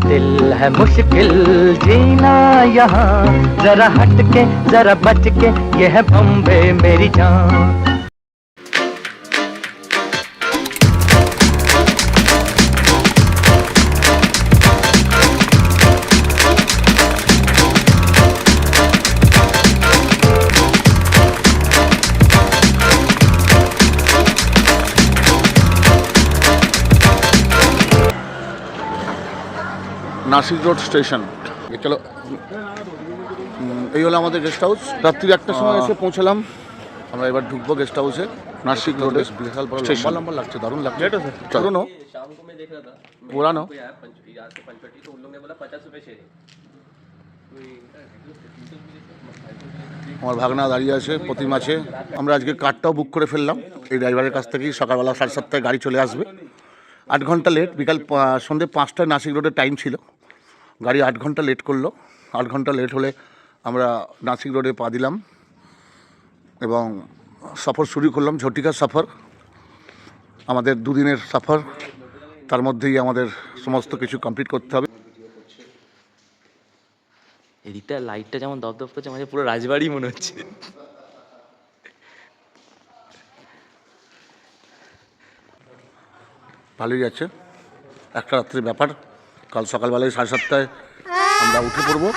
दिल है मुश्किल जीना यहाँ, जरा हट के जरा बच के, ये है बॉम्बे मेरी जान। Nashik road station. চলো, এই হলো আমাদের গেস্ট হাউস। রাত্রির 1টার সময় এসে পৌঁছলাম। আমরা এবার ঢুকবো গেস্ট হাউসে। নাসিক রোডে বিশাল স্টেশন, লম্বা লাগছে, দারুণ লাগছে। চলো, পুরানো। আমার ভাগনা দাঁড়িয়ে আছে, প্রতিমা আছে। আমরা আজকে কারটাও বুক করে ফেললাম এই ড্রাইভারের কাছ থেকেই। সকালবেলা 7:30টায় গাড়ি চলে আসবে। 8 ঘন্টা লেট। বিকাল সন্ধ্যে 5টায় নাসিক রোডের টাইম ছিল, গাড়ি 8 ঘন্টা লেট করলো। 8 ঘন্টা লেট হলে আমরা নাসিক রোডে পা দিলাম এবং সফর শুরু করলাম। ঝটিকা সফর, আমাদের 2 দিনের সফর। তার মধ্যেই আমাদের সমস্ত কিছু কমপ্লিট করতে হবে। এদিকটা লাইটটা যেমন দপদপ করছে, আমাদের পুরো রাজবাড়ি মনে হচ্ছে। ভালোই যাচ্ছে। একটা রাত্রির ব্যাপার। কাল সকালবেলায় 7:30টায় আমরা উঠে পড়বো।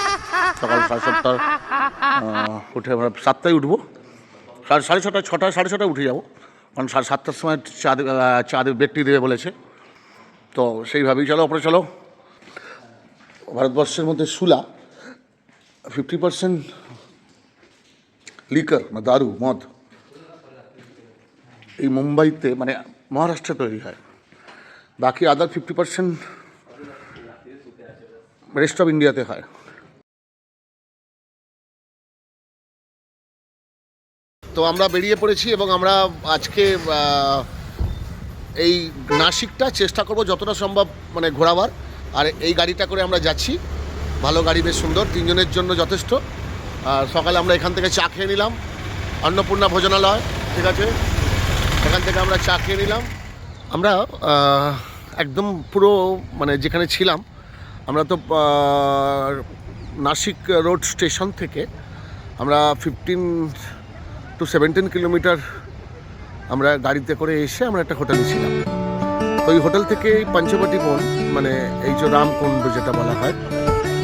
সকাল 7:30 উঠে আমরা 7টায় উঠবো। 6:30 6টা 6:30 উঠে যাবো, কারণ 7:30টার সময় চা ব্যক্তি দেবে বলেছে। তো সেইভাবেই চলো, ওপরে চলো। ভারতবর্ষের মধ্যে সুলা 50% লিকার বা দারু মদ এই মুম্বাইতে, মানে মহারাষ্ট্রে তৈরি হয়। বাকি আদার 50% রেস্ট অফ ইন্ডিয়াতে হয়। তো আমরা বেরিয়ে পড়েছি এবং আমরা আজকে এই নাসিকটা চেষ্টা করব যতটা সম্ভব মানে ঘোরাবার। আর এই গাড়িটা করে আমরা যাচ্ছি, ভালো গাড়ি, বেশ সুন্দর, 3 জনের জন্য যথেষ্ট। আর সকালে আমরা এখান থেকে চা খেয়ে নিলাম, অন্নপূর্ণা ভোজনালয়, ঠিক আছে, এখান থেকে আমরা চা খেয়ে নিলাম। আমরা একদম পুরো মানে যেখানে ছিলাম আমরা, তো নাসিক রোড স্টেশন থেকে আমরা 15 to 17 কিলোমিটার আমরা গাড়িতে করে এসে আমরা একটা হোটেলে ছিলাম। তো ওই হোটেল থেকে পঞ্চবটি বন, মানে এই যে রামকুণ্ড যেটা বলা হয়,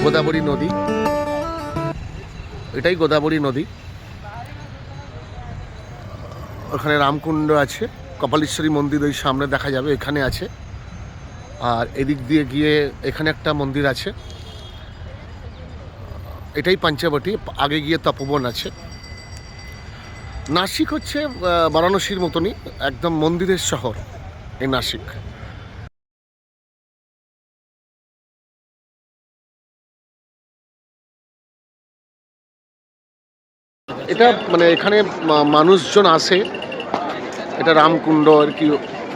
গোদাবরী নদী, এটাই গোদাবরী নদী। ওখানে রামকুণ্ড আছে, কপালেশ্বরী মন্দির ওই সামনে দেখা যাবে, এখানে আছে। আর এদিক দিয়ে গিয়ে এখানে একটা মন্দির আছে, এটাই পঞ্চবটি। আগে গিয়ে তপবন আছে। নাসিক হচ্ছে বারাণসীর মতনই একদম মন্দিরের শহর এই নাসিক। এটা মানে এখানে মানুষজন আসে, এটা রামকুণ্ড আর কি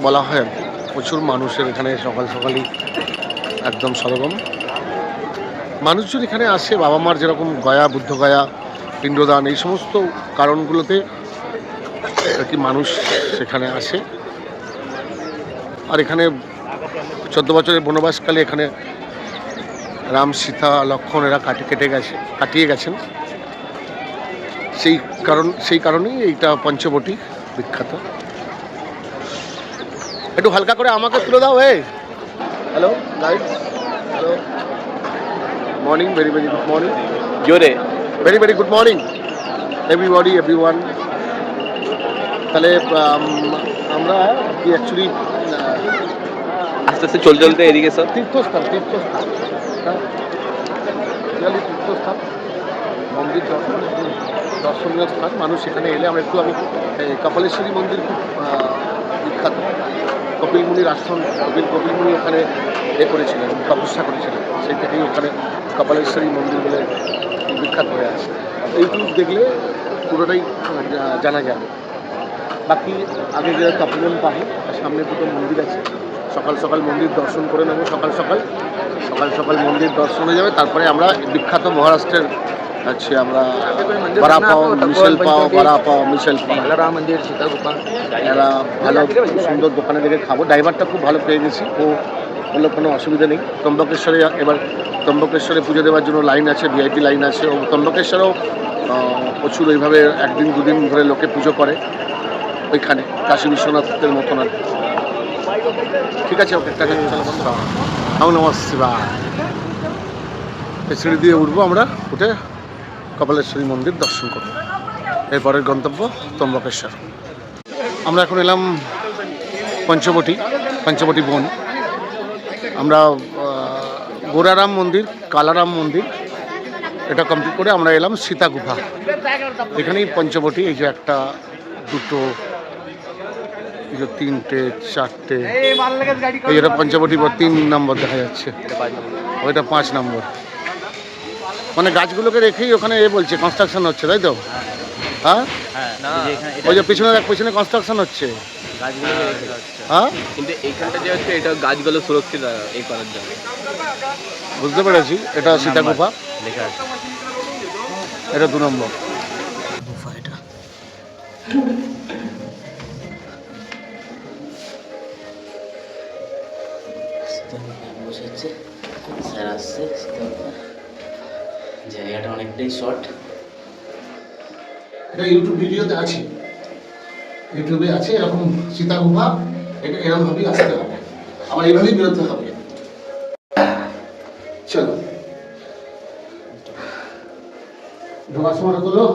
বলা হয় আর কি। প্রচুর মানুষের এখানে সকাল সকালই একদম সরগম মানুষজন এখানে আসে। বাবা মার যেরকম গয়া, বুদ্ধগয়া, পিণ্ডদান, এই সমস্ত কারণগুলোতে আর কি মানুষ সেখানে আসে। আর এখানে 14 বছরের বনবাসকালে এখানে রাম, সীতা, লক্ষ্মণ এরা কাটিয়ে গেছেন। সেই কারণেই এইটা পঞ্চবটি বিখ্যাত। একটু হালকা করে আমাকে তুলে দাও। Hello guide, hello, morning, very very good morning. জোরে, very very good morning everybody, everyone. তাহলে আমরা কি অ্যাকচুয়ালি আস্তে আস্তে চলতে এদিকে সব তীর্থস্থান, হ্যাঁ, তীর্থস্থান, মন্দির দর্শনীয় স্থান। মানুষ এখানে এলে আমি কপালেশ্বরী মন্দির খুব বিখ্যাত। কপিল মুনির আশ্রম, কপিল মুনি ওখানে করেছিলেন, তপস্যা করেছিলেন, সেই থেকেই ওখানে কপালেশ্বরী মন্দির বলে বিখ্যাত হয়ে আছে। ইউটিউব দেখলে পুরোটাই জানা যাবে। বাকি আগে যে তপবন পাহাড়, সামনে 2টো মন্দির আছে। সকাল সকাল মন্দির দর্শন করে নেবো, সকাল সকাল মন্দির দর্শন হয়ে যাবে। তারপরে আমরা বিখ্যাত মহারাষ্ট্রের যাচ্ছি আমরা বড়া পাও, মিশেল পাও, বড়া পাও, মিশেল পাও। রাম মন্দির, সীতাকুপা। এরা ভালো সুন্দর দোকানে দেখে খাবো। ড্রাইভারটা খুব ভালো পেয়ে গেছি, ও বললো কোনো অসুবিধা নেই। ত্রম্বকেশ্বরে এবার ত্রম্বকেশ্বরে পুজো দেওয়ার জন্য লাইন আছে, ভিআইপি লাইন আছে। ও ত্রম্বকেশ্বরেও প্রচুর এইভাবে একদিন দুদিন ধরে লোকে পুজো করে ওইখানে, কাশী বিশ্বনাথের মতন আর কি। ঠিক আছে, ওকে টাকা চলো বন্ধুরা। নমস্কার। এই সিঁড়ি দিয়ে উঠবো আমরা, উঠে কপালেশ্বরী মন্দির দর্শন করবো। এরপরের গন্তব্য ত্রম্বকেশ্বর। আমরা এখন এলাম পঞ্চবটি বন। আমরা গোরারাম মন্দির, কালারাম মন্দির এটা কমপ্লিট করে আমরা এলাম সীতা গুফা। এখানেই পঞ্চবটি, এই যে একটা, দুটো, এই যে তিনটে, চারটে, এই এটা পঞ্চবটি 3 নম্বর দেখা যাচ্ছে, ওইটা 5 নম্বর। মানে গাছগুলোকে রেখেই ওখানে বলছে কনস্ট্রাকশন হচ্ছে, তাই তো? হ্যাঁ, ওই যে পিছনে কনস্ট্রাকশন হচ্ছে। হ্যাঁ, কিন্তু এইখানটা যে হচ্ছে এটা গাছগুলো সুরক্ষিত এই করার জন্য। বুঝতে পেরেছি। এটা সীতা গুফা লেখা আছে, এটা 2 নম্বর। গুফা এটা। বসেছে স্যার, আসছে। জায়গাটা অনেকটাই শর্ট। এটা ইউটিউব ভিডিওতে আছে, ইউটিউবে আছে এরকম সীতা গুফা। এটা এরকমভাবেই আসতে হবে, আবার এইভাবেই বেরোতে হবে। চলো ঢোকার সময় তোলো।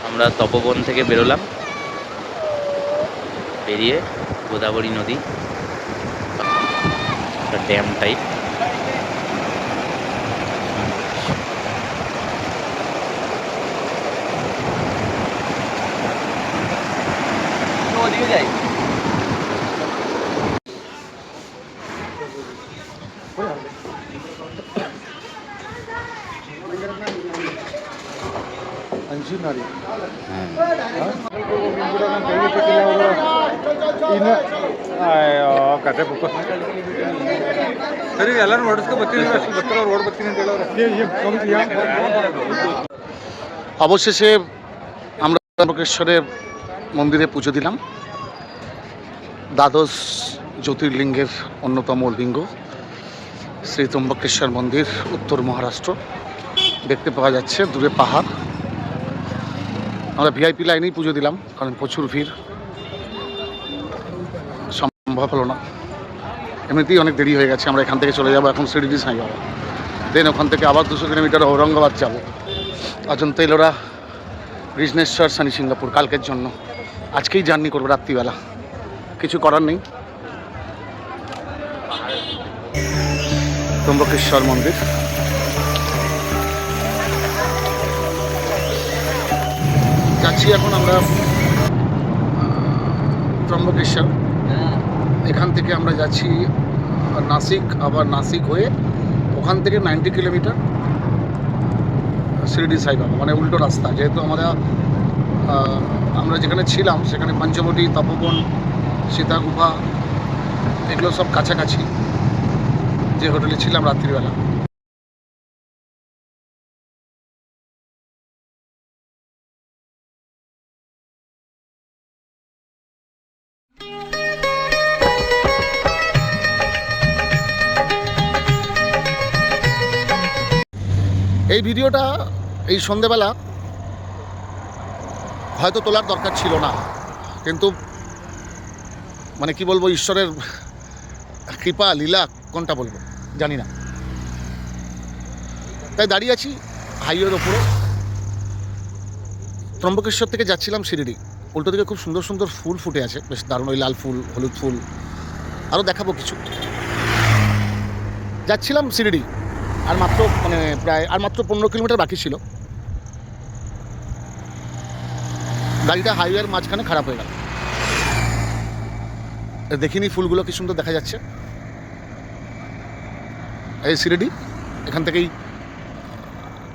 আমরা তপবন থেকে বেরোলাম, বেরিয়ে গোদাবরী নদী, একটা ড্যাম টাইপ। ওদিকে যাই। ಅಂಜಿನಾರಿ ಕತೆ ಬುಕ್ ಸರಿ, ಎಲ್ಲರೂ ನೋಡಿಸ್ಕೊ ಬರ್ತೀನಿ, ಅಷ್ಟು ಬರ್ತಾರ ರೋಡ್ ಬರ್ತೀನಿ ಅಂತ ಹೇಳೋರು। অবশেষে আমরা ত্রম্বকেশ্বরের মন্দিরে পুজো দিলাম। দ্বাদশ জ্যোতির্লিঙ্গের অন্যতম লিঙ্গ শ্রী ত্রম্বকেশ্বর মন্দির, উত্তর মহারাষ্ট্র। দেখতে পাওয়া যাচ্ছে দূরে পাহাড়। আমরা ভিআইপি লাইনেই পুজো দিলাম, কারণ প্রচুর ভিড়, সম্ভব হলো না। এমনিতেই অনেক দেরি হয়ে গেছে। আমরা এখান থেকে চলে যাবো এখন শিরডি সাই বাবা, দেন ওখান থেকে আবার 200 কিলোমিটার ঔরঙ্গাবাদ যাবো, অজন্তা এলোরা, রিজনেশ্বর, শনি সিঙ্গাপুর কালকের জন্য। আজকেই জার্নি করবো রাত্রিবেলা, কিছু করার নেই। ত্রম্বকেশ্বর মন্দির যাচ্ছি এখন আমরা ত্রম্বকেশ্বর। এখান থেকে আমরা যাচ্ছি নাসিক, আবার নাসিক হয়ে ওখান থেকে 90 কিলোমিটার শিরডি সাই বাবা, মানে উল্টো রাস্তা। যেহেতু আমরা যেখানে ছিলাম সেখানে পঞ্চবটি, তপবন, সীতা গুফা এগুলো সব কাছাকাছি, যে হোটেলে ছিলাম রাত্রিবেলা। এই ভিডিওটা এই সন্ধেবেলা হয়তো তোলার দরকার ছিল না, কিন্তু মানে কি বলবো, ঈশ্বরের কৃপা লীলা কোনটা বলবো জানি না। তাই দাঁড়িয়ে আছি হাইওয়ের ওপরে। ত্রম্বকেশ্বর থেকে যাচ্ছিলাম শিরডি। উল্টো দিকে খুব সুন্দর সুন্দর ফুল ফুটে আছে, বেশ দারুণ, ওই লাল ফুল, হলুদ ফুল, আরও দেখাবো কিছু। যাচ্ছিলাম শিরডি, আর মাত্র প্রায় 15 কিলোমিটার বাকি ছিল। গাড়িটা হাইওয়ের মাঝখানে খারাপ হয়ে গেল। দেখিনি ফুলগুলো কি সুন্দর দেখা যাচ্ছে। এই শিরডি, এখান থেকেই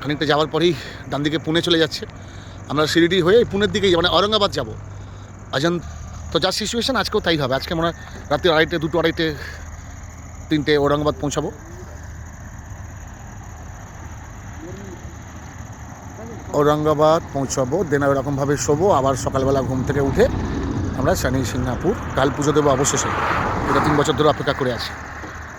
খানিকটা যাওয়ার পরেই ডান দিকে পুনে চলে যাচ্ছে। আমরা শিরডি হয়ে পুনের দিকেই, মানে ঔরঙ্গাবাদ যাব। অজন্ত তো যা সিচুয়েশন আজকেও তাই হবে। আজকে মনে হয় রাত্রি 2:30, 2:30, 3টে ঔরঙ্গাবাদ পৌঁছাবো। ঔরঙ্গাবাদ পৌঁছাবো, দেন ওরকমভাবে শোবো, আবার সকালবেলা ঘুম থেকে উঠে আমরা শনি সিঙ্গাপুর কাল পুজো দেবো অবশেষে। এটা 3 বছর ধরে অপেক্ষা করে আছি।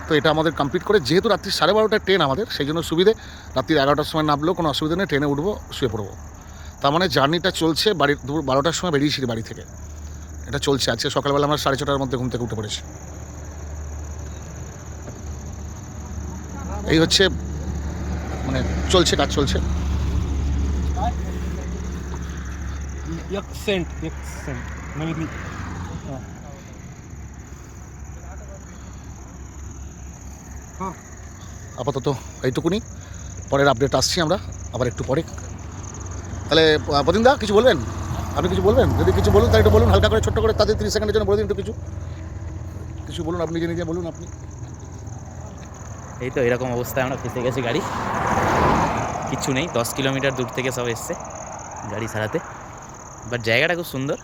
তো এটা আমাদের কমপ্লিট করে, যেহেতু রাত্রি 12:30টায় ট্রেন আমাদের, সেই জন্য সুবিধে, রাত্রি 11টার সময় নামলেও কোনো অসুবিধা নেই, ট্রেনে উঠবো, শুয়ে পড়বো। তার মানে জার্নিটা চলছে, দুপুর 12টার সময় বেরিয়েছি বাড়ি থেকে, এটা চলছে। আজকে সকালবেলা আমরা 6:30টার মধ্যে ঘুম থেকে উঠে পড়েছি। এই হচ্ছে মানে চলছে, কাজ চলছে। আপাতত এইটুকুনি, পরের আপডেট আসছি আমরা আবার একটু পরে। তাহলে প্রতিমদা কিছু বলবেন? আপনি কিছু বলবেন? যদি কিছু বলুন তাহলে একটু বলুন, হালকা করে, ছোট্ট করে, তাদের 30 সেকেন্ডের জন্য বলে দিন একটু কিছু বলুন, আপনি নিজে বলুন আপনি। এই তো এরকম অবস্থায় আমরা ফেসে গেছি, গাড়ি কিচ্ছু নেই, 10 কিলোমিটার দূর থেকে সব এসছে গাড়ি ছাড়াতে। বাট জায়গাটা খুব সুন্দর,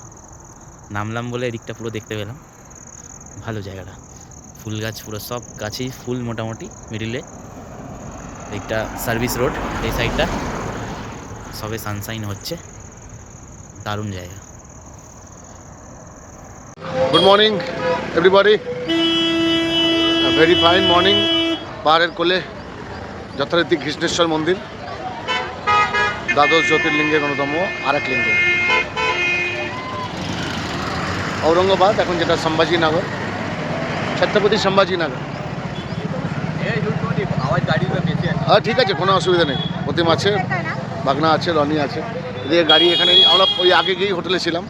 নামলাম বলে এদিকটা পুরো দেখতে পেলাম, ভালো জায়গাটা, ফুল গাছ, পুরো সব গাছেই ফুল মোটামুটি, মিডিলে একটা সার্ভিস রোড, এই সাইডটা সবে সানশাইন হচ্ছে, দারুণ জায়গা। Good morning everybody, very fine morning. পাহাড়ের কোলে যথারীতি কৃষ্ণেশ্বর মন্দির, দ্বাদশ জ্যোতির্লিঙ্গের অন্যতম আরেক লিঙ্গ। ঔরঙ্গাবাদ এখন যেটা সম্ভাজিনগর, ছত্রপতি সম্ভাজিনগর। হ্যাঁ ঠিক আছে, কোনো অসুবিধা নেই। প্রতিম আছে, বাগনা আছে, রনি আছে, এদিকে গাড়ি এখানে। আমরা ওই আগে গিয়েই হোটেলে ছিলাম,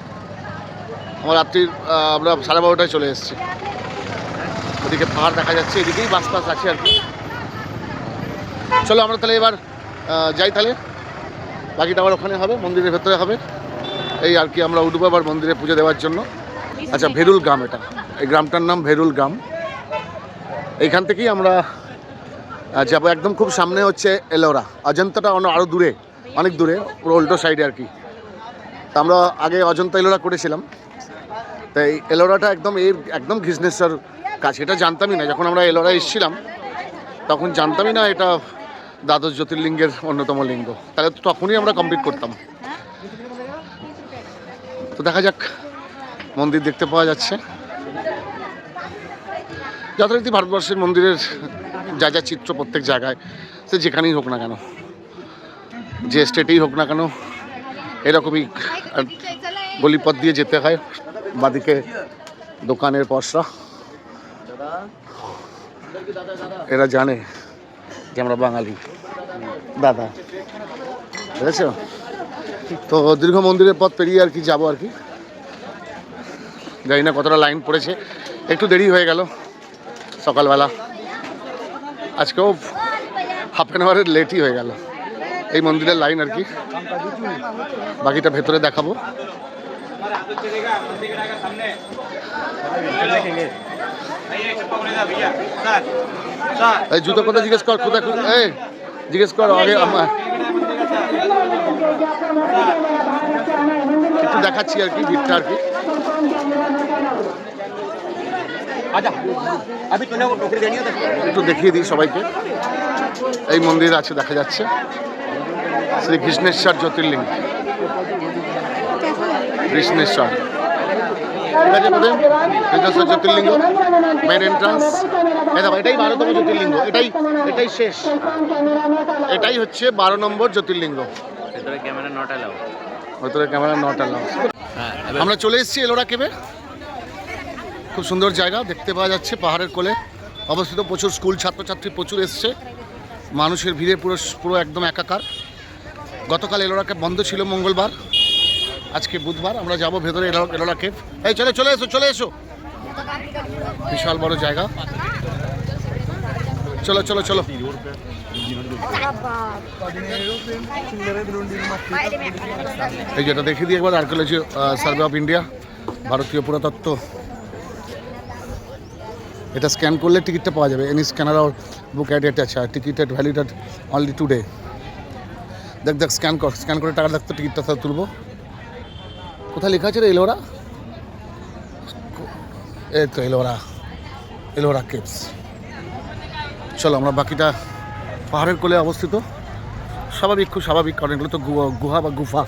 আমার রাত্রির আমরা 12:30টায় চলে এসেছি। ওদিকে পাহাড় দেখা যাচ্ছে, এদিকেই বাস টাস আছে আর কি। চলো আমরা তাহলে এবার যাই, তাহলে বাকিটা আবার ওখানে হবে, মন্দিরের ভেতরে হবে। এই আর কি, আমরা উঠবো আবার মন্দিরে পুজো দেওয়ার জন্য। আচ্ছা, ভেরুল গ্রাম, এটা এই গ্রামটার নাম ভেরুল গ্রাম। এইখান থেকেই আমরা যাবো, একদম খুব সামনে হচ্ছে এলোরা। অজন্তাটা আরও দূরে, অনেক দূরে, পুরো উল্টো সাইডে আর কি। তা আমরা আগে অজন্তা এলোরা করেছিলাম, তাই এলোরাটা একদম কৃষ্ণেশ্বর কাছে। এটা জানতামই না, যখন আমরা এলোরা এসেছিলাম তখন জানতামই না এটা দ্বাদশ জ্যোতির্লিঙ্গের অন্যতম লিঙ্গ। তাহলে তো তখনই আমরা কমপ্লিট করতাম। তো দেখা যাক, মন্দির দেখতে পাওয়া যাচ্ছে। যথারীতি ভারতবর্ষের মন্দিরের যা যা চিত্র প্রত্যেক জায়গায়, সে যেখানেই হোক না কেন, যে স্টেটেই হোক না কেন, এরকমই গলিপথ দিয়ে যেতে হয়। বাদিকে দোকানের পসরা, এরা জানে যে আমরা বাঙালি দাদা, বুঝেছ? তো দীর্ঘ মন্দিরের পথ পেরিয়ে আর কি যাবো আর কি। জানি না কতটা লাইন পড়েছে, একটু দেরি হয়ে গেল সকালবেলা, আজকেও ½ আওয়ারের লেটই হয়ে গেল এই মন্দিরের লাইন আর কি। বাকিটা ভেতরে দেখাবো। এই জুতো কোথায় জিজ্ঞেস কর, কোথায় এই জিজ্ঞেস কর আগে। আমার একটু দেখাচ্ছি আর কি ভিড়টা আর কি। একটু দেখিয়ে দিই সবাইকে। এই মন্দির আছে, দেখা যাচ্ছে শ্রী কৃষ্ণেশ্বর জ্যোতির্লিঙ্গ, কৃষ্ণেশ্বর। ঠিক আছে, কৃষ্ণেশ্বর জ্যোতির্লিঙ্গ মেন এন্ট্রান্স। এটাই 12তম জ্যোতির্লিঙ্গ, এটাই শেষ, এটাই হচ্ছে 12 নম্বর জ্যোতির্লিঙ্গ। ভেতরে ক্যামেরা নট অ্যালাউ, ভেতরে ক্যামেরা নট অ্যালাউ। আমরা চলে এসেছি এলোরা কেবে। খুব সুন্দর জায়গা দেখতে পাওয়া যাচ্ছে, পাহাড়ের কোলে অবস্থিত। প্রচুর স্কুল ছাত্রছাত্রী প্রচুর এসছে, মানুষের ভিড়ে পুরো একদম একাকার। গতকাল এলোরাকে বন্ধ ছিল মঙ্গলবার, আজকে বুধবার। আমরা যাব ভেতরে এলোরা কেভ। এই চলে এসো। বিশাল বড় জায়গা, চলো। এই যেটা দেখিয়ে দিই একবার, আর্কিওলজি সার্ভে অফ ইন্ডিয়া, ভারতীয় পুরাতত্ত্ব। এটা স্ক্যান করলে টিকিটটা পাওয়া যাবে। এনি স্ক্যানার আর বুক অ্যাড আছে, ticket at valid at only today. দেখ স্ক্যান করে টাকা দেখতে টিকিটটা তুলবো। কোথায় লেখা আছে রে এলোরা? এই তো এলোরা কেভস। চলো আমরা বাকিটা পাহাড়ের কোলে অবস্থিত, স্বাভাবিক, খুব স্বাভাবিক, কারণ এগুলো তো গুহা বা গুফা।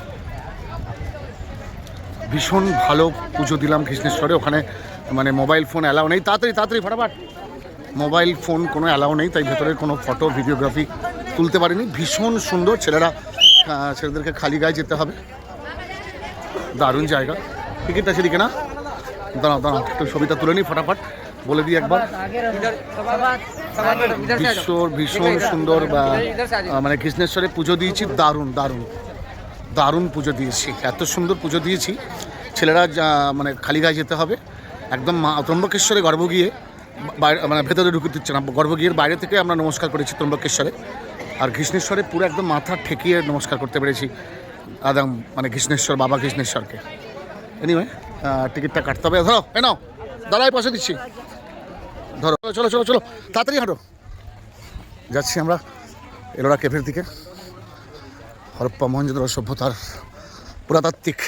ভীষণ ভালো পুজো দিলাম কৃষ্ণেশ্বরে। ওখানে মানে মোবাইল ফোন অ্যালাউ নেই, তাড়াতাড়ি ফটাফট, মোবাইল ফোন কোনো অ্যালাউ নেই, তাই ভেতরের কোনো ফটো ভিডিওগ্রাফি তুলতে পারিনি। ভীষণ সুন্দর, ছেলেদেরকে খালি গায়ে যেতে হবে, দারুণ জায়গা। টিকিটটা সেদিকে না, দাঁড়াও একটু ছবিটা তুলে নিই ফটাফট, বলে দিই একবার। ভীষণ সুন্দর, মানে কৃষ্ণেশ্বরে পুজো দিয়েছি, দারুণ পুজো দিয়েছি, এত সুন্দর পুজো দিয়েছি। ছেলেরা মানে খালি গায়ে যেতে হবে একদম। ত্রম্বকেশ্বরে গর্ভগৃহে মানে ভেতরে ঢুকে দিচ্ছে না, গর্ভগৃহের বাইরে থেকে আমরা নমস্কার করেছি ত্রম্বকেশ্বরে। আর কৃষ্ণেশ্বরে পুরো একদম মাথা ঠেকিয়ে নমস্কার করতে পেরেছি একদম, মানে কৃষ্ণেশ্বর, বাবা কৃষ্ণেশ্বরকে। এনিওয়ে টিকিটটা কাটতে হবে। ধরো, নাও দাঁড়াই, পয়সা দিচ্ছি, ধরো, চলো তাড়াতাড়ি হাঁটো। যাচ্ছি আমরা এলোরা কেভের দিকে। হরপ্পা মহেঞ্জোদড়ো সভ্যতার পুরাতাত্ত্বিক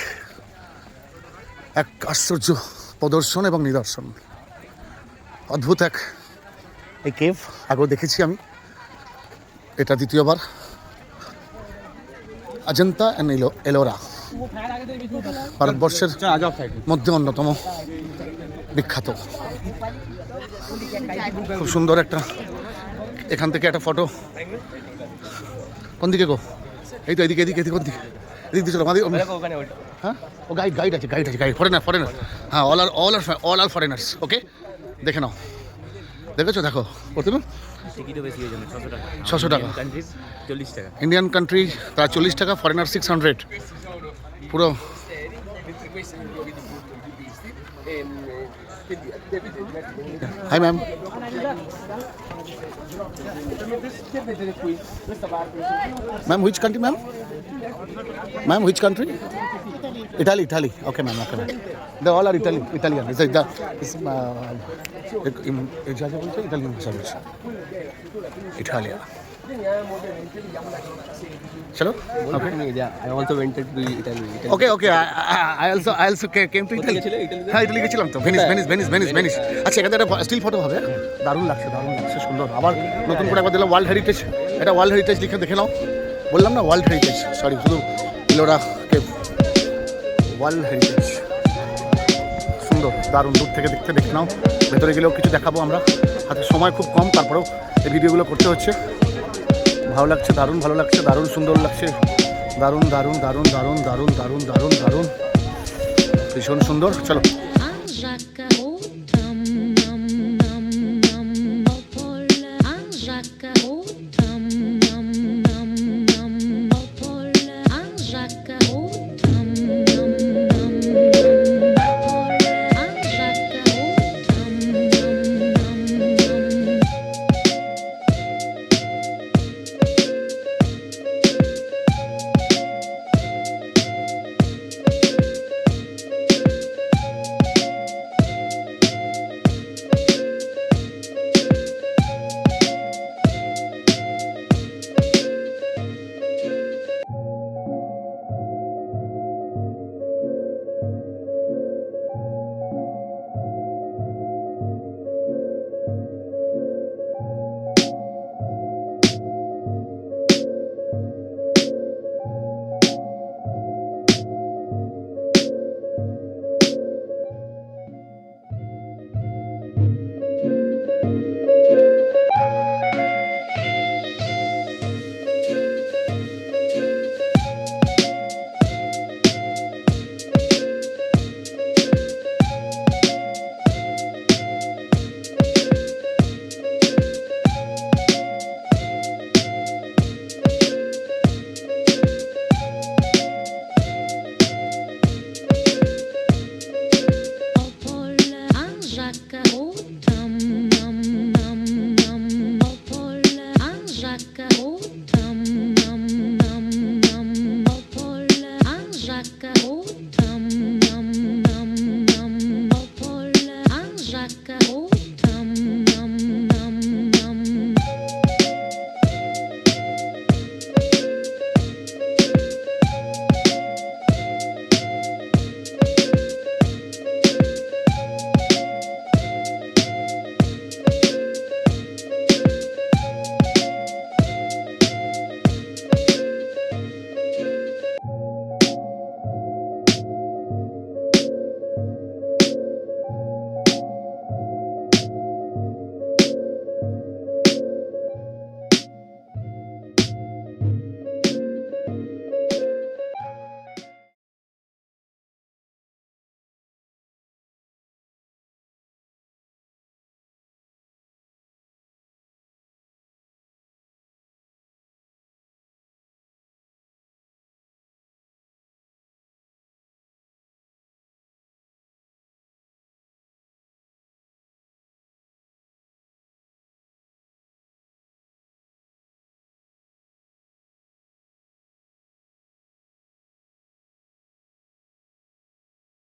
এক আশ্চর্য প্রদর্শন এবং নিদর্শন, অদ্ভুত এই কেভ। আগেও দেখেছি আমি, এটা দ্বিতীয়বার। অজন্তা অ্যান্ড এলোরা ভারতবর্ষের মধ্যে অন্যতম বিখ্যাত। খুব সুন্দর একটা, এখান থেকে একটা ফটো। কোন দিকে গো? এই তো এদিকে কোন দিকে? এদিক দিয়ে চলো। হ্যাঁ, ও গাইড আছে, ফরেনার। হ্যাঁ, অল আর ফরেনার্স। ওকে, দেখে নাও, দেখেছো? দেখো প্রথমে 600 টাকা, ইন্ডিয়ান কান্ট্রি তার 40 টাকা, ফরেনার 600 পুরো। Hi ma'am, which country, ma'am, which country? Italy. Okay, ma'am. They all are Italian. It's like Italian service. Italia. Chalo. Okay. I also went to Italy. Okay. I also came to Italy. হ্যাঁ, Italy গেছিলাম তো, Venice. আচ্ছা, এখানে একটা still photo হবে, দারুণ লাগছে, সুন্দর। আবার নতুন করে একবার দিলাম ওয়ার্ল্ড হেরিটেজ। এটা ওয়ার্ল্ড হেরিটেজ লিখে দেখে নাও। বললাম না ওয়ার্ল্ড হেরিটেজ, সরি, শুধু এলোরা কেভ ওয়ার্ল্ড হেরিটেজ। সুন্দর, দারুণ, দূর থেকে দেখে নাও। ভেতরে গেলেও কিছু দেখাবো আমরা, হাতে সময় খুব কম, তারপরেও এই ভিডিওগুলো করতে হচ্ছে। ভালো লাগছে, ভালো লাগছে, দারুণ সুন্দর লাগছে, দারুণ, ভীষণ সুন্দর। চলো।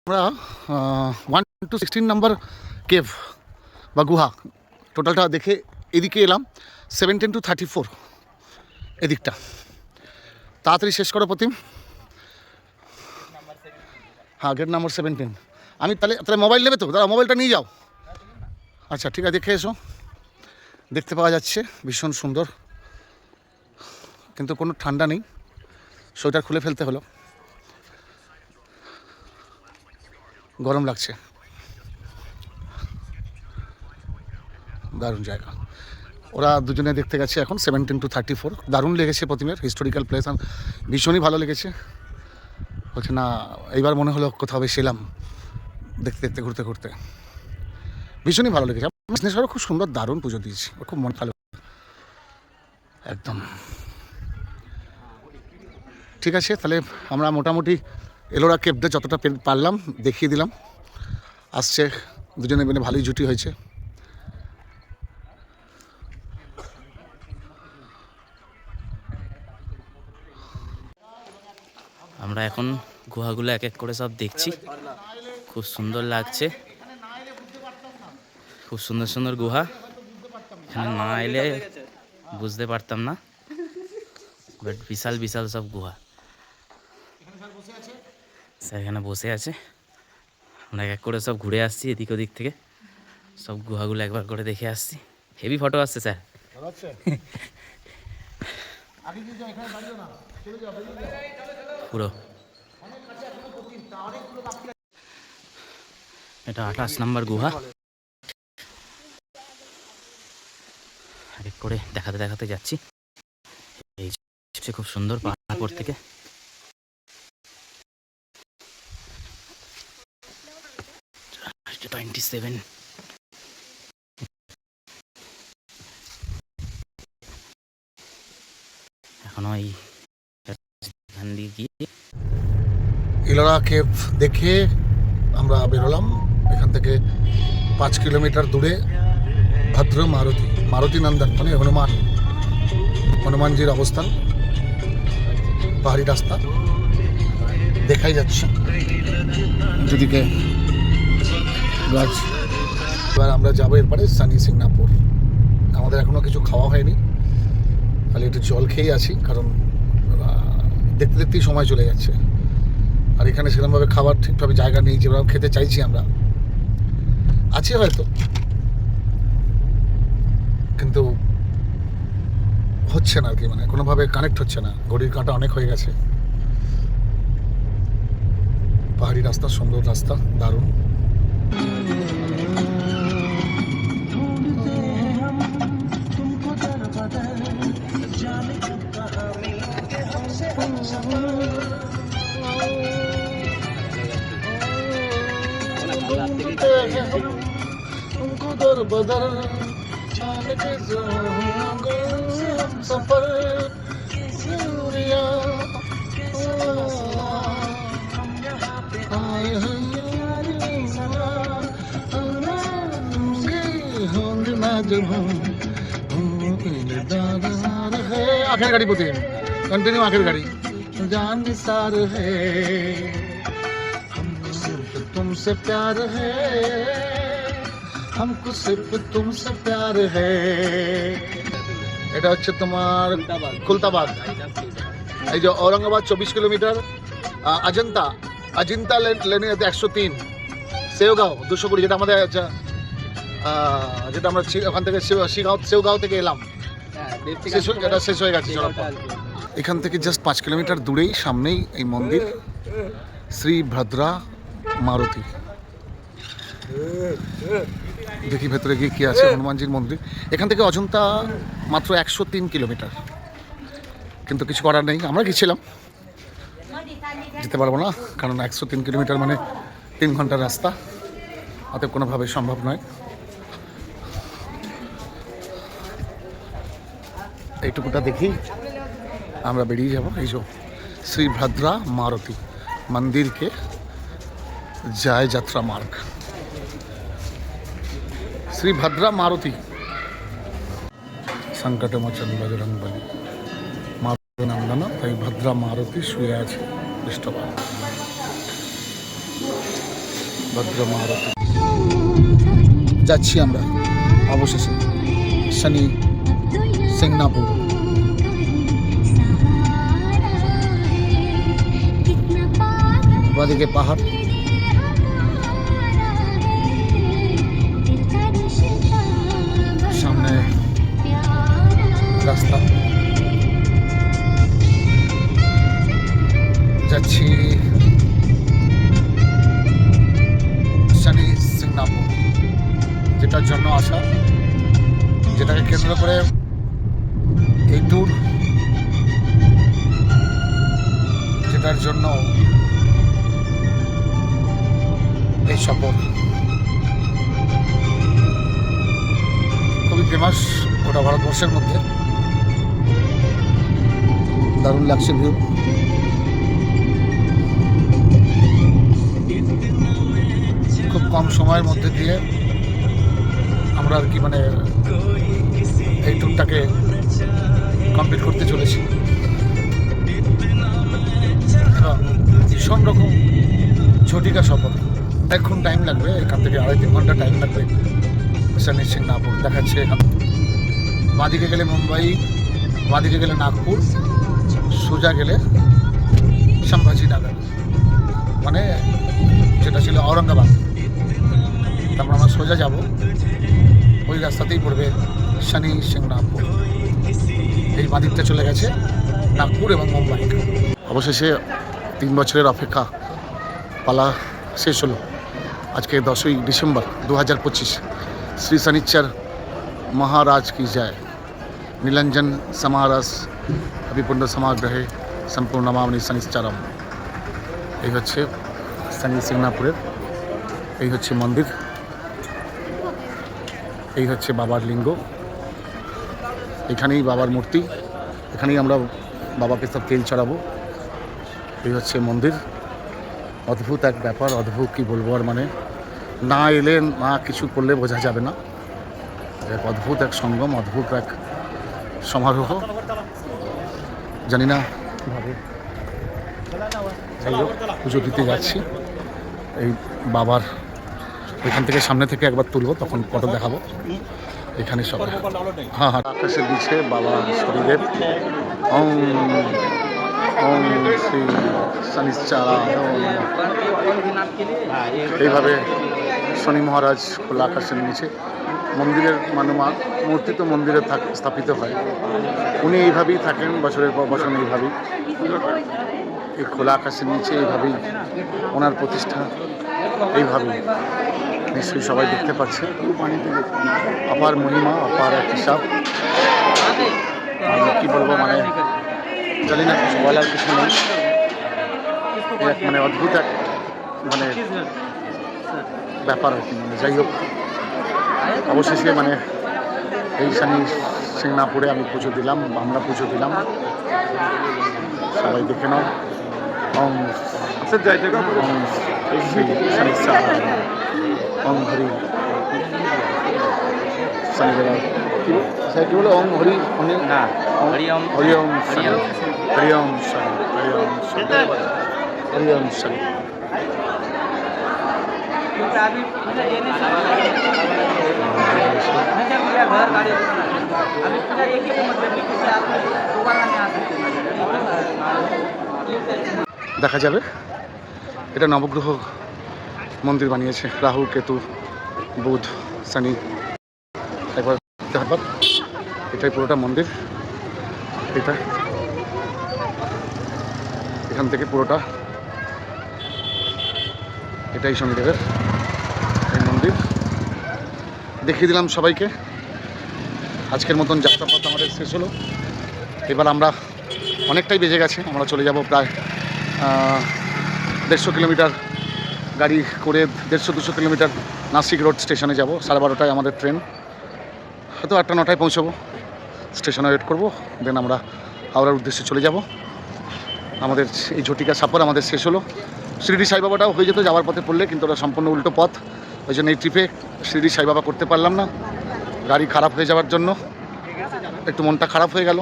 আমরা 1 to 16 নাম্বার কেভ বা গুহা টোটালটা দেখে এদিকে এলাম 17 to 34 এদিকটা। তাড়াতাড়ি শেষ করো প্রতিম। হ্যাঁ, গেট নাম্বার 17। আমি তাহলে মোবাইল নেবে তো? দাদা মোবাইলটা নিয়ে যাও। আচ্ছা ঠিক আছে, দেখে এসো। দেখতে পাওয়া যাচ্ছে ভীষণ সুন্দর, কিন্তু কোনো ঠান্ডা নেই, সোয়েটার খুলে ফেলতে হলো, গরম লাগছে। দারুণ জায়গা। ওরা দুজনে দেখতে গেছে এখন 17 to 34। দারুণ লেগেছে প্রতিমের, হিস্টোরিক্যাল প্লেস, ভীষণই ভালো লেগেছে। বলছে না এইবার মনে হলো কোথাও বেশ এলাম, দেখতে দেখতে ঘুরতে ঘুরতে ভীষণই ভালো লেগেছে। বিষ্ণেশ্বরও খুব সুন্দর, দারুণ পুজো দিয়েছি, ওর খুব মন ভালো একদম। ঠিক আছে, তাহলে আমরা মোটামুটি এলোরা কেপটা যতটা পারলাম দেখিয়ে দিলাম। আসছে দুজনে মিলে ভালোই জুটি হয়েছে। আমরা এখন গুহাগুলো এক এক করে সব দেখছি, খুব সুন্দর লাগছে, খুব সুন্দর সুন্দর গুহা। এখানে না এলে বুঝতে পারতাম না, বাট বিশাল বিশাল সব গুহা। স্যার এখানে বসে আছে, আমরা এক এক করে সব ঘুরে আসছি এদিক ওদিক থেকে, সব গুহাগুলো একবার করে দেখে আসছি। হেভি ফটো আসছে স্যার। পুরো এটা 28 নম্বর গুহা। এক এক করে দেখাতে দেখাতে যাচ্ছি। এই যে খুব সুন্দর পাহাড় থেকে। এখনো এই এখান দিয়ে গিয়ে ইলোরা কেভ দেখে আমরা বেরোলাম। এখান থেকে 5 কিলোমিটার দূরে ভদ্র মারুতি নন্দন মানে হনুমানজির অবস্থান। পাহাড়ি রাস্তা দেখাই যাচ্ছে দুদিকে গাছ। এবার আমরা যাবো এরপরে সানি সিঙ্গাপুর। আমাদের এখনো কিছু খাওয়া হয়নি, খালি একটু জল খেয়ে আছি, কারণ দেখতে দেখতেই সময় চলে যাচ্ছে। আর এখানে সেরকমভাবে খাবার ঠিকভাবে জায়গা নেই, যেভাবে খেতে চাইছি আমরা। আছে হয়তো, কিন্তু হচ্ছে না আর কি, মানে কোনোভাবে কানেক্ট হচ্ছে না। ঘড়ির কাঁটা অনেক হয়ে গেছে। পাহাড়ি রাস্তা, সুন্দর রাস্তা, দারুণ। सफर आखिर गाड़ी पोती कंटिन्यू आखिर गाड़ी जान निसार है हमको सिर्फ तुमसे प्यार है हमको सिर्फ तुमसे प्यार है। এটা হচ্ছে তোমার খুলতাবাদ। এই যে ঔরঙ্গাবাদ 24 কিলোমিটার, অজন্তা লেনে 103, সেওগাঁও 220, যেটা আমাদের যেটা আমরা ওখান থেকে সেওগাঁও থেকে এলাম, এটা শেষ হয়ে গেছে। এখান থেকে জাস্ট 5 কিলোমিটার দূরেই সামনেই এই মন্দির, শ্রী ভদ্রা মারুতি। দেখি ভেতরে গিয়ে কি আছে। হনুমানজির মন্দির। এখান থেকে অজন্তা মাত্র 103 কিলোমিটার, কিন্তু কিছু করার নেই। আমরা গেছিলাম, যেতে পারবো না, কারণ 103 কিলোমিটার মানে 3 ঘন্টার রাস্তা, অতএব কোনোভাবে সম্ভব নয়। এইটুকুটা দেখি আমরা বেরিয়ে যাব। এই যে শ্রী ভদ্রা মারুতি মন্দিরকে যায় যাত্রা মার্গ, শ্রী ভদ্রা মারুতি। সংকটমোচন বজরংবলী মারুতি নন্দন, তাই ভদ্রা মারুতি শুয়ে আছে পৃষ্ঠভাগ। ভদ্র মারুতি। যাচ্ছি আমরা অবশেষে শনি সিংনাপুর। বাদিকে পাহাড়, সামনে রাস্তা। যাচ্ছি শনি সিংনাপুর, যেটার জন্য আসা, যেটাকে কেন্দ্র করে এই ট্যুর, যেটার জন্য এই সফর। খুবই ফেমাস গোটা ভারতবর্ষের মধ্যে। দারুণ লাগছে ভিউ। খুব কম সময়ের মধ্যে দিয়ে আমরা আর কি মানে এই ট্যুরটাকে কমপ্লিট করতে চলেছি। ভীষণ রকম ঝটিকা সফর। এখন টাইম লাগবে, এখান থেকে 2.5-3 ঘন্টা টাইম লাগবে শনি সিংনাপুর। দেখাচ্ছে এখান বাঁদিকে গেলে মুম্বাই, বাঁদিকে গেলে নাগপুর, সোজা গেলে সম্ভাজিনগর, মানে যেটা ছিল ঔরঙ্গাবাদ। তারপর আমরা সোজা যাব, ওই রাস্তাতেই পড়বে শনি সিংনাপুর। এই বাঁদিকটা চলে গেছে নাগপুর এবং মুম্বাই। অবশেষে 3 বছরের অপেক্ষা পালা শেষ হলো। আজকে 10ই ডিসেম্বর 2025। শ্রী শনিচ্চর মহারাজ কি জয়। নীলাঞ্জন সমারস অভিপুণ্ড সমাগ্রহে সম্পূর্ণ নমামি শনিশ্চরম। এই হচ্ছে শনি সিংনাপুরের, এই হচ্ছে মন্দির, এই হচ্ছে বাবার লিঙ্গ, এখানেই বাবার মূর্তি, এখানেই আমরা বাবাকে সব তেল চড়াবো। এই হচ্ছে মন্দির। অদ্ভুত এক ব্যাপার, অদ্ভুত কী বলবো আর, মানে না এলে না কিছু করলে বোঝা যাবে না। এক অদ্ভুত এক সঙ্গম, অদ্ভুত এক সমারোহ। জানি না কীভাবে, যাই হোক পুজো দিতে যাচ্ছি। এই বাবার এখান থেকে সামনে থেকে একবার তুলবো, তখন ফটো দেখাবো। এখানে সবাই হ্যাঁ হ্যাঁ আকাশের দিচ্ছে বাবা শনিদেব। ওম ওম শ্রী শনিশ্চরা। এইভাবে শনি মহারাজ খোলা আকাশের নিচে, মন্দিরের মূর্তি তো মন্দিরে স্থাপিত হয়, উনি এইভাবেই থাকেন বছরের পর বছর। এইভাবেই এই খোলা আকাশের নিচে এইভাবেই ওনার প্রতিষ্ঠা, এইভাবেই নিশ্চয়ই সবাই দেখতে পাচ্ছে। অপার মহিমা, অপার এক হিসাব। কী বলবো, মানে জানি না, কিছু বলার কিছু নেই। এক মানে অদ্ভুত এক মানে ব্যাপার আর কি। মানে যাই হোক অবশেষে মানে এই শনি সিংনাপুরে আমি পুজো দিলাম, আমরা পুজো দিলাম। সবাই দেখে নাও। ওম শ্রী শনিশ্চর ওম হরি শনিদেব। কি বলে? ওম হরি না, হরি ওম হরি ওম শনি, হরি ওম শনি, হরি ওম শনি, হরি ওম শনি। দেখা যাবে। এটা নবগ্রহ মন্দির বানিয়েছে, রাহু, কেতু, বুধ, শনি। একবার এটাই পুরোটা মন্দির। এটা এখান থেকে পুরোটা এটাই শনিদেবের এই মন্দির। দেখিয়ে দিলাম সবাইকে। আজকের মতন যাত্রাপথ আমাদের শেষ হলো। এবার আমরা অনেকটাই বেজে গেছে, আমরা চলে যাব প্রায় 150 কিলোমিটার গাড়ি করে, 150-200 কিলোমিটার নাসিক রোড স্টেশনে যাব। 12:30টায় আমাদের ট্রেন, হয়তো 8টা-9টায় পৌঁছবো। স্টেশনে ওয়েট করবো, দেন আমরা হাওড়ার উদ্দেশ্যে চলে যাব। আমাদের এই ঝটিকা সফর আমাদের শেষ হলো। শিরডি সাইবাবাটাও হয়ে যেত যাওয়ার পথে পড়লে, কিন্তু ওটা সম্পূর্ণ উল্টো পথ। ওই জন্য এই ট্রিপে শিরডি সাইবাবা করতে পারলাম না, গাড়ি খারাপ হয়ে যাওয়ার জন্য একটু মনটা খারাপ হয়ে গেল।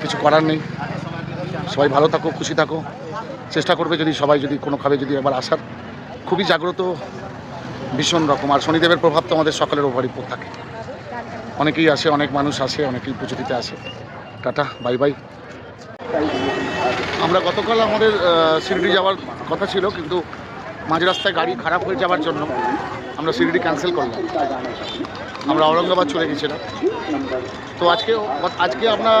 কিছু করার নেই। সবাই ভালো থাকো, খুশি থাকো। চেষ্টা করবে যদি সবাই যদি কোনোভাবে যদি একবার আসার, খুবই জাগ্রত ভীষণ রকম। আর শনিদেবের প্রভাব তো আমাদের সকলের উপরই থাকে। অনেকেই আসে, অনেক মানুষ আসে, অনেকেই পুজো দিতে আসে। Tata, bye bye. আমরা গতকাল আমাদের শিরডি যাওয়ার কথা ছিল, কিন্তু মাঝ রাস্তায় গাড়ি খারাপ হয়ে যাওয়ার জন্য আমরা শিরডি ক্যান্সেল করলাম। আমরা ঔরঙ্গাবাদ চলে গেছিলাম। তো আজকে আমরা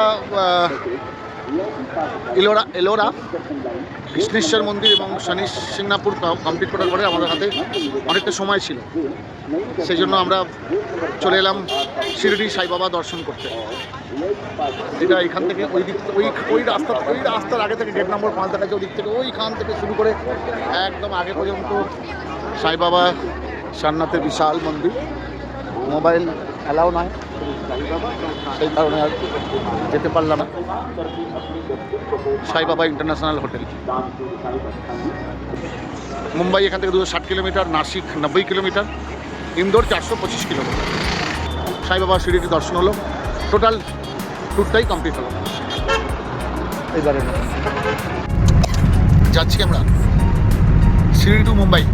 এলোরা কৃষ্ণেশ্বর মন্দির এবং শনি সিংনাপুর কমপ্লিট করার পরে আমাদের হাতে অনেকটা সময় ছিল, সেই জন্য আমরা চলে এলাম শিরডি সাই বাবা দর্শন করতে। যেটা এখান থেকে ওই রাস্তার আগে থেকে গেট নম্বর 5 দেখা যায়, ওই দিক থেকে ওইখান থেকে শুরু করে একদম আগে পর্যন্ত সাই বাবা সারনাথের বিশাল মন্দির। মোবাইল অ্যালাউ নয়, সেই কারণে আর যেতে পারলাম না। সাই বাবা ইন্টারন্যাশনাল হোটেল, মুম্বাই এখান থেকে 260 kilometre, Nashik 90 kilometre, Indore 425 kilometre. সাই বাবা শিরডি দর্শন হলো, টোটাল ট্যুরটাই কমপ্লিট হলো। এইবারে যাচ্ছি আমরা শিরডি টু মুম্বাই।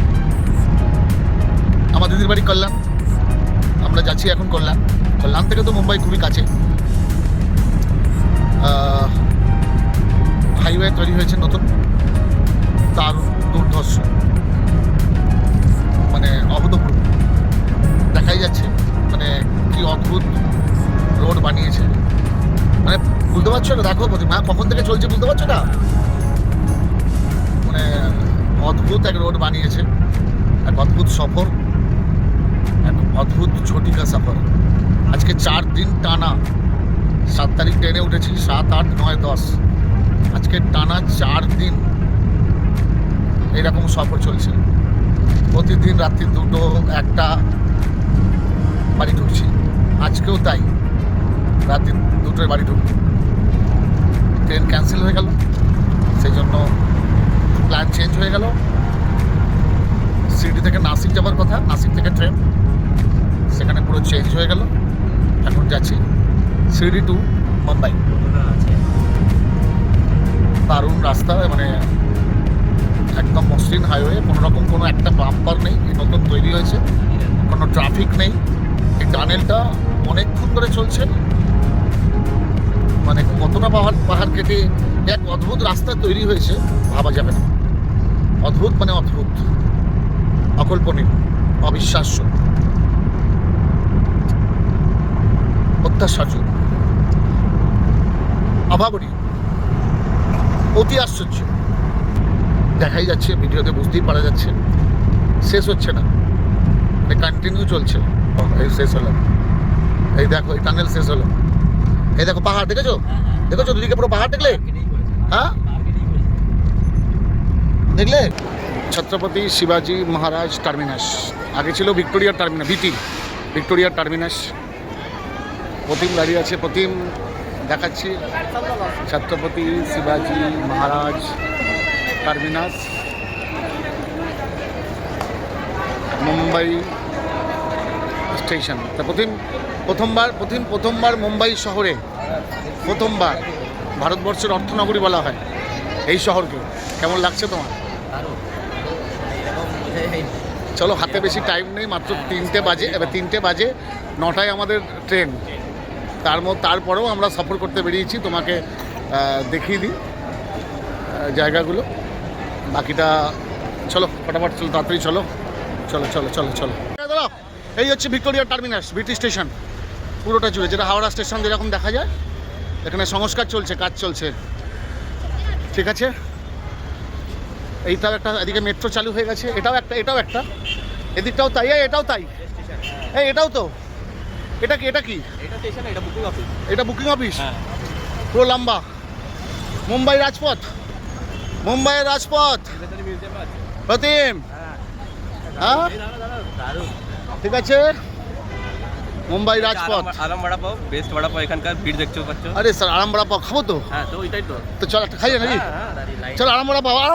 আমার দিদির বাড়ি কল্যাণ, আমরা যাচ্ছি এখন কল্যাণ থেকে তো মুম্বাই খুবই কাছে। হাইওয়ে তৈরি হয়েছে নতুন, দারুণ দুর্ধর্ষ, মানে অভূতপূর্ব। দেখাই যাচ্ছে মানে কি অদ্ভুত রোড বানিয়েছে, মানে বুঝতে পারছো না? দেখো কখন থেকে চলছে বুঝতে পারছো না? মানে অদ্ভুত এক রোড বানিয়েছে, এক অদ্ভুত সফর, এক অদ্ভুত ঝটিকা সফর। আজকে 4 দিন টানা, 7 তারিখ ট্রেনে উঠেছি, 7, 8, 9, 10, আজকে টানা 4 দিন এইরকম সফর চলছে। প্রতিদিন রাত্রি 2টো 1টা বাড়ি ঢুকছি, আজকেও তাই, রাত্রি 2টোয় বাড়ি ঢুকবো। ট্রেন ক্যান্সেল হয়ে গেল, সেই জন্য প্ল্যান চেঞ্জ হয়ে গেল। শিরডি থেকে নাসিক যাওয়ার কথা, নাসিক থেকে ট্রেন, সেখানে পুরো চেঞ্জ হয়ে গেল। এখন যাচ্ছি শিরডি টু মুম্বাই। দারুণ রাস্তা, মানে একদম মসৃণ হাইওয়ে, কোনোরকম কোনো একটা বাম্পার নেই, নতুন তৈরি হয়েছে, কোনো ট্রাফিক নেই। এই টানেলটা অনেকক্ষণ ধরে চলছে, মানে কতটা পাহাড় কেটে এক অদ্ভুত রাস্তা তৈরি হয়েছে, ভাবা যাবে না। অদ্ভুত মানে অদ্ভুত, অকল্পনীয়, অবিশ্বাস্য, অত্যাশ্চর্য, অভাবনীয়, অতি আশ্চর্য। দেখাই যাচ্ছে, ভিডিওতে বুঝতেই পারা যাচ্ছে, শেষ হচ্ছে না, কন্টিনিউ চলছে। এই শেষ হলো, এই দেখো এই টানেল শেষ হলো, এই দেখো পাহাড়, দেখেছো দুদিকে পুরো পাহাড়, দেখলে? হ্যাঁ দেখলে? ছত্রপতি শিবাজি মহারাজ টার্মিনাস, আগে ছিল ভিক্টোরিয়া টার্মিনাস, ভিক্টোরিয়া টার্মিনাস। প্রতিম দাঁড়িয়ে আছে, প্রতিম দেখাচ্ছি, ছত্রপতি শিবাজি মহারাজ টার্মিনাস, মুম্বাই স্টেশন। তা প্রথমবার মুম্বাই শহরে, প্রথমবার ভারতবর্ষের অর্থনগরী বলা হয় এই শহরকে। কেমন লাগছে তোমার? চলো, হাতে বেশি টাইম নেই, মাত্র 3টে বাজে, এবার 3টে বাজে, 9টায় আমাদের ট্রেন। তারপরেও আমরা সফর করতে বেরিয়েছি, তোমাকে দেখিয়ে দিই জায়গাগুলো। বাকিটা চলো ফটাফট, চলো তাড়াতাড়ি, চলো। এই হচ্ছে ভিক্টোরিয়া টার্মিনাস, ভিটি স্টেশন পুরোটা জুড়ে, যেটা হাওড়া স্টেশন যেরকম দেখা যায়। এখানে সংস্কার চলছে, কাজ চলছে, ঠিক আছে। এইটাও একটা, এদিকে মেট্রো চালু হয়ে গেছে, এটাও একটা, এদিকটাও তাই, এটাও তাই, এটাও তো। এটা কি? এটা বুকিং অফিস, পুরো লম্বা। মুম্বাইয়ের রাজপথ, প্রতিম, হ্যাঁ ঠিক আছে। মুম্বাই রাজপথ, আরাম বড়া পাও, বেস্ট বড়া পাও এখানকার, ভিড় দেখছো পাচ্ছ। আরে স্যার, আরাম বড়া পাও খাবো তো? হ্যাঁ, তো ওইটাই তো চল একটা খাই নাকি? চল আরাম বড়া পাও, আর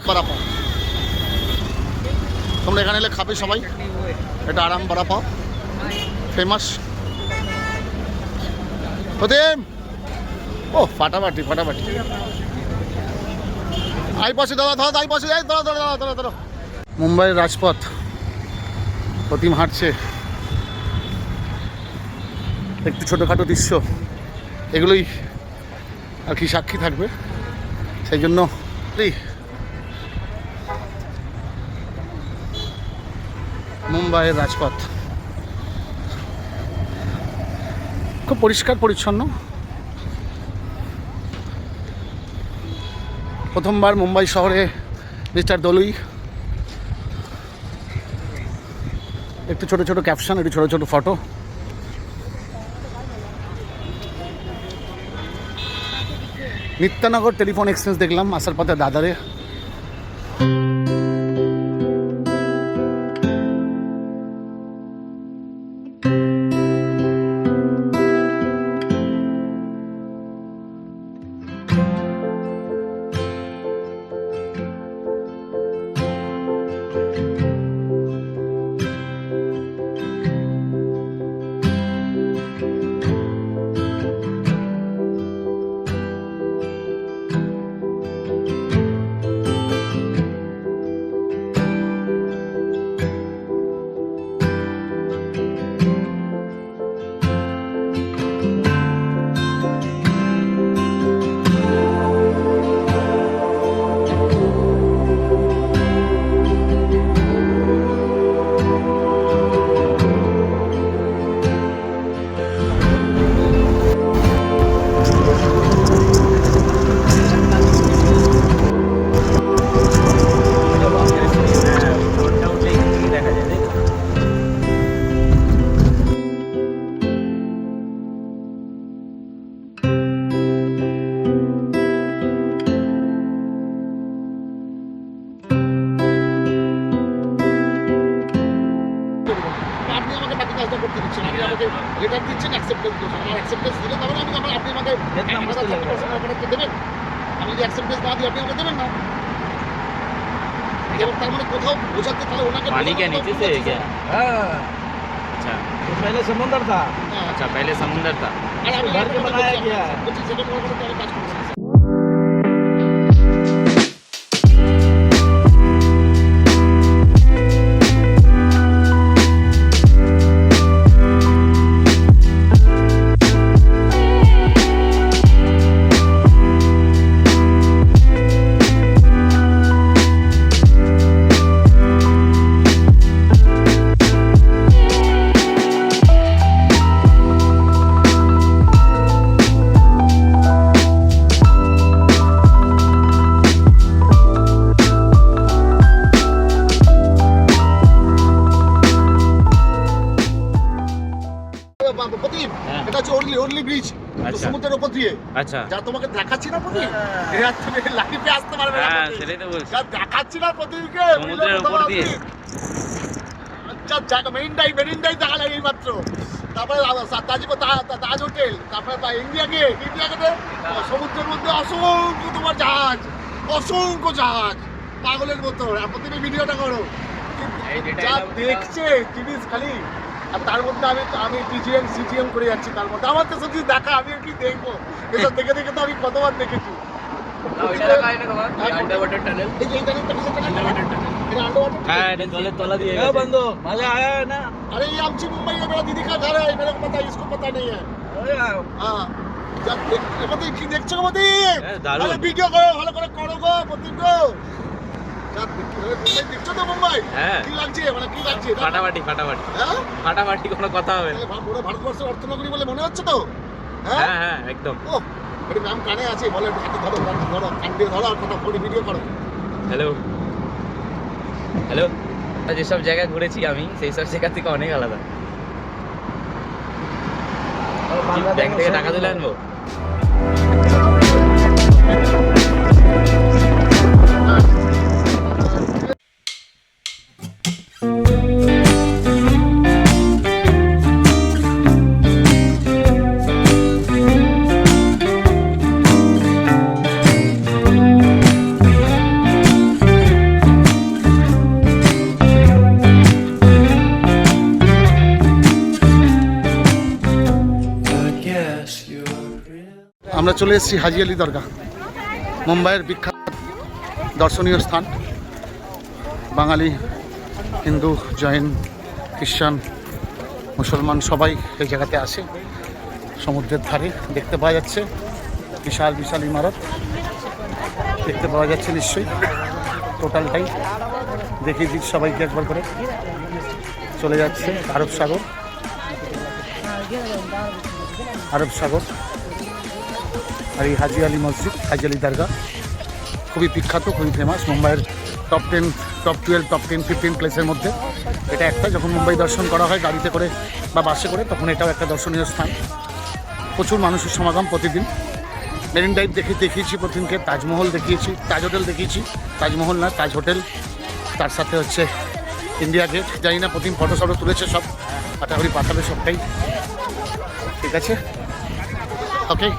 বড়া পাও। তোমরা এখানে এলে খাবে সবাই, এটা আরাম বড়া পাও, ফেমাস। প্রতিম, ও ফাটাফাটি। আই পাশে দাদা, মুম্বাইয়ের রাজপথ, প্রতিম হাঁটছে, একটু ছোটোখাটো দৃশ্য, এগুলোই আর কি সাক্ষী থাকবে। সেই জন্য মুম্বাইয়ের রাজপথ খুব পরিষ্কার পরিচ্ছন্ন। প্রথমবার মুম্বাই শহরে মিস্টার দলুই, একটু ছোট ছোট ক্যাপশন, একটু ছোট ছোট ফটো। নিত্যানগর টেলিফোন এক্সচেঞ্জ দেখলাম আসার পথে দাদারে। আপনি আমাকে বাকি কাজটা করতে দিচ্ছেন, আপনি আমাকে লেটার দিচ্ছেন, অ্যাকসেপ্টেন্স দিচ্ছেন। আমার অ্যাকসেপ্টেন্স দিলে তবে আমি আপনি আমাকে দেবেন। আমি যদি অ্যাকসেপ্টেন্স না দিই আপনি আমাকে দেবেন না। এবার তার মানে কোথাও বোঝাতে, তাহলে ওনাকে पानी के नीचे से है क्या? अच्छा तो पहले समुंदर था, अच्छा, पहले समुंदर था। আর আমি भर के बनाया गया है। 25 সেকেন্ড পরে আমি কাজ করছি। প্রদীপ, হ্যাঁ। এটা হচ্ছে ওরলি ব্রিজ, আচ্ছা। সমুদ্রের উপর দিয়ে। अच्छा যা তোমাকে দেখাচ্ছি না প্রদীপ, এরা তুমি লাইভে আসতে পারবে না হ্যাঁ, প্রদীপ। সেটাই তো বলছি। যা দেখাচ্ছি না প্রদীপকে, সমুদ্রের উপর দিয়ে। আচ্ছা জায়গা মেরিন ড্রাইভ দেখা লাগে এই মাত্র। তারপরে তাজ হোটেল, তারপরে ইন্ডিয়া গেটে সমুদ্রের মধ্যে অসংখ্য তোমার জাহাজ, অসংখ্য জাহাজ, পাগলের মতো। প্রতিদিন ভিডিওটা করো, যা দেখছে জিনিস খালি। আর তার মধ্যে আমি টিজিএম সিজিএম করে যাচ্ছি। তার মধ্যে আমার তো সত্যি দেখা, আমি কি দেখবো? এসব দেখে দেখে তো আমি কতবার দেখেছি। अंडरवाटर टनल এই যে এই টানেলটা কিসের টানেল? এটা underwater tunnel? हाँ, जले तोला दिए क्या बंदो मजा आया है ना? अरे ये आमची मुंबई है, मेरा दीदी का घर है, मेरे को पता है, इसको पता नहीं है। अरे यार, हाँ প্রদীপ কি দেখছো গো প্রদীপ? হ্যাঁ, দারুণ। আরে ভিডিও করো, ভালো করে করো গো প্রদীপ গো। মুম্বাই দেখছো তো মুম্বাই? হ্যাঁ। কি লাগছে, মানে কি লাগছে? ফাটাফাটি ফাটাফাটি হ্যাঁ? ফাটাফাটি, কোনো কথা হবে না। তাহলে পুরো ভারতবর্ষের অর্থনগরী বলে মনে হচ্ছে তো? হ্যাঁ হ্যাঁ, একদম। ও এটা নাম কানে আছে, বলে হাতে ধরো, কান দিয়ে ধরো, আর কথা করে ভিডিও করো। হ্যালো হ্যালো, যেসব জায়গায় ঘুরেছি আমি, সেই সব জায়গা থেকে অনেক আলাদা। ব্যাংক থেকে টাকা তুলে আনবো। আমরা চলে এসেছি হাজি আলি দরগা, মুম্বাইয়ের বিখ্যাত দর্শনীয় স্থান। বাঙালি, হিন্দু, জৈন খ্রিস্টান মুসলমান সবাই এই জায়গাতে আসে। সমুদ্রের ধারে দেখতে পাওয়া যাচ্ছে বিশাল বিশাল ইমারত দেখতে পাওয়া যাচ্ছে নিশ্চয়ই। টোটালটাই দেখিয়ে দিচ্ছি সবাইকে একবার করে। চলে যাচ্ছে আরব সাগর, আরব সাগর। আর এই হাজি আলী মসজিদ, হাজি আলী দরগা খুবই বিখ্যাত, খুবই ফেমাস। মুম্বাইয়ের টপ 10, টপ 12, টপ 10, 15 প্লেসের মধ্যে এটা একটা। যখন মুম্বাই দর্শন করা হয় গাড়িতে করে বা বাসে করে, তখন এটাও একটা দর্শনীয় স্থান। প্রচুর মানুষের সমাগম প্রতিদিন। মেরিন ড্রাইভ দেখিয়েছি প্রতিদিনকে, তাজমহল দেখিয়েছি, তাজ হোটেল দেখিয়েছি, তাজমহল না তাজ হোটেল, তার সাথে হচ্ছে ইন্ডিয়া গেট। জানি না প্রতিদিন ফটো সটো তুলেছে, সব পাঠাগুড়ি পাঠাবে সবটাই। ঠিক আছে, ওকে।